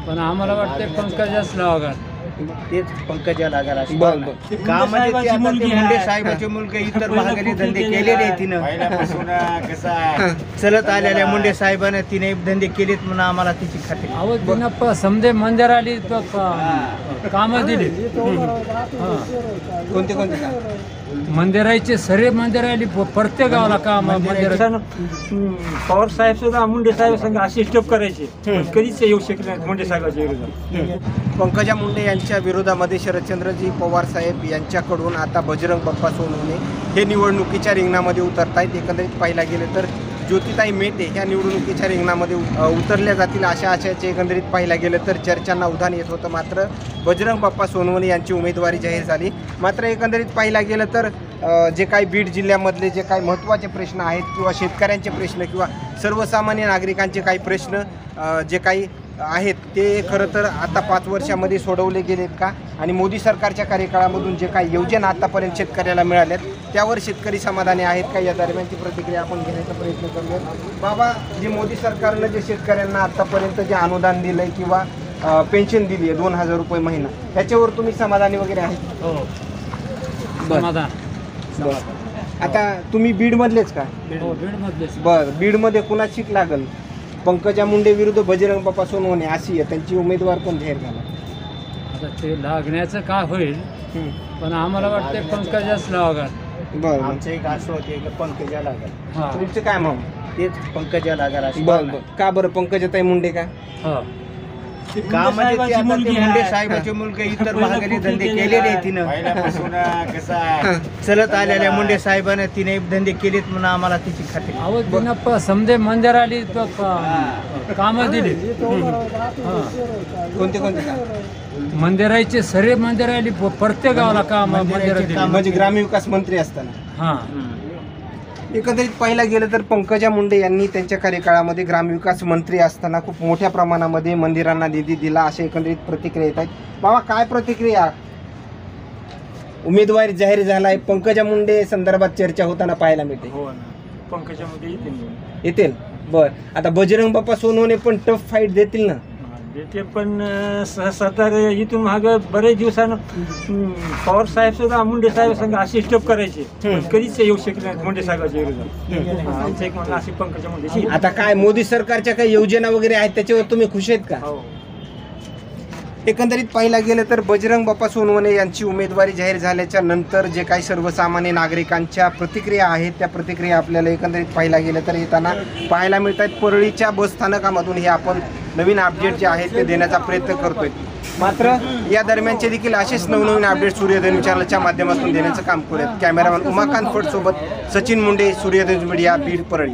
पण आम्हाला वाटते पंकजाच लावा. तेच पंकजा लागार का म्हणजे ते आता ते मुंडे साहेबाचे मुलगे इतर महागडे धंदे केलेले आहेत तिनं. चलत आलेल्या मुंडे साहेबांना तिने धंदे केलेत म्हणून आम्हाला तिची खात्री. अहो तिनं समजे मंदिर आली कामं दिली. कोणते कोणते मंदिराचे सर्व मंदिर आली प्रत्येक गावाला काम मंदिर. पवार साहेब सुद्धा मुंडे साहेब संघ अशी स्टॉप करायचे कधीच येऊ शकले नाहीत मुंडे साहेबांच्या विरोधात. पंकजा मुंडे यांच्या विरोधामध्ये शरदचंद्रजी पवार साहेब यांच्याकडून आता बजरंग बाप्पा सोनवणे हे निवडणुकीच्या रिंगणामध्ये उतरतायत. एकंदरीत पाहायला गेले तर ज्योतिताई मेटे ह्या निवडणुकीच्या रिंगणामध्ये उतरल्या जातील अशा आशयाचे एकंदरीत पाहायला गेलं तर चर्चांना उधाण येत होतं. मात्र बजरंग बाप्पा सोनवणे यांची उमेदवारी जाहीर झाली. मात्र एकंदरीत पाहायला गेलं तर जे काही बीड जिल्ह्यामधले जे काही महत्त्वाचे प्रश्न आहेत किंवा शेतकऱ्यांचे प्रश्न किंवा सर्वसामान्य नागरिकांचे काही प्रश्न जे काही आहेत ते खरं तर आता 5 वर्षामध्ये सोडवले गेलेत का आणि मोदी सरकारच्या कार्यकाळामधून जे काही योजना आतापर्यंत शेतकऱ्याला मिळाल्यात त्यावर शेतकरी समाधानी आहेत का, या दरम्यानची प्रतिक्रिया आपण घेण्याचा प्रयत्न करूया. बाबा, जे मोदी सरकारनं जे शेतकऱ्यांना आतापर्यंत जे अनुदान दिलंय किंवा पेन्शन दिली आहे 2000 रुपये महिना, त्याच्यावर तुम्ही समाधानी वगैरे आहेत? हो, समाधान. आता तुम्ही बीडमधलेच का? बीडमधलेच. बरं, बीडमध्ये कुणाची सीट लागल? पंकजा मुंडे विरुद्ध बजरंग बाप्पा सोनवणे अशी आहे, त्यांची उमेदवार पण जाहीर झाला. आता ते लागण्याचं काय होईल पण आम्हाला वाटते पंकजाच लावा. बरं, आमचं एक असं होते की पंकजा लागल. तुमचं काय मग? तेच पंकजा लागल. बरं बरं, का बरं पंकजाताई मुंडे का? का म्हणजे ते आता ते मुंडे साहेबाचे मुलगे इतर महागडे धंदे केलेले आहेत तिनं. चलत आलेल्या मुंडे साहेबांना तिने धंदे केलेत म्हणून आम्हाला तिची खात्री. अहो तिनं समजे मंदिर आली कामं दिली. कोणते कोणते मंदिराचे सर्व मंदिर आली प्रत्येक गावाला काम मंदिर. म्हणजे ग्रामविकास मंत्री असताना. एकंदरीत पाहायला गेलं तर पंकजा मुंडे यांनी त्यांच्या कार्यकाळामध्ये ग्रामविकास मंत्री असताना खूप मोठ्या प्रमाणामध्ये मंदिरांना निधी दिला अशा एकंदरीत प्रतिक्रिया येत आहेत. बाबा, काय प्रतिक्रिया? उमेदवारी जाहीर झालाय, पंकजा मुंडे संदर्भात चर्चा होताना पाहायला मिळते. हो ना, पंकजा मुंडे येतील. बर, आता बजरंग बाप्पा सोनवणे पण टफ फाईट देतील ना? देते, पण सरकार इथून माग बरेच दिवसानं पवार साहेब सुद्धा मुंडे साहेब संघ अशी स्टॉप करायचे कधीच येऊ शकले नाहीत मुंडे साहेबांच्या विरोधात. आमचं एक म्हणणं अशी पंकजा मुंडे. आता काय मोदी सरकारच्या काही योजना वगैरे आहेत त्याच्यावर तुम्ही खुश आहेत का? एकंदरीत पाहायला गेलं तर बजरंग बाप्पा सोनवणे यांची उमेदवारी जाहीर झाल्याच्या नंतर जे काही सर्वसामान्य नागरिकांच्या प्रतिक्रिया आहेत त्या प्रतिक्रिया आपल्याला एकंदरीत पाहायला गेलं तर येताना पाहायला मिळत आहेत. परळीच्या बस स्थानकामधून हे आपण नवीन अपडेट जे आहेत ते देण्याचा प्रयत्न करतोय. मात्र या दरम्यानचे देखील असेच नवनवीन अपडेट सूर्योदय चॅनलच्या माध्यमातून देण्याचं काम करूयात. कॅमेरामॅन उमाकांत फड सोबत सचिन मुंडे, सूर्योदय मीडिया, बीड, परळी.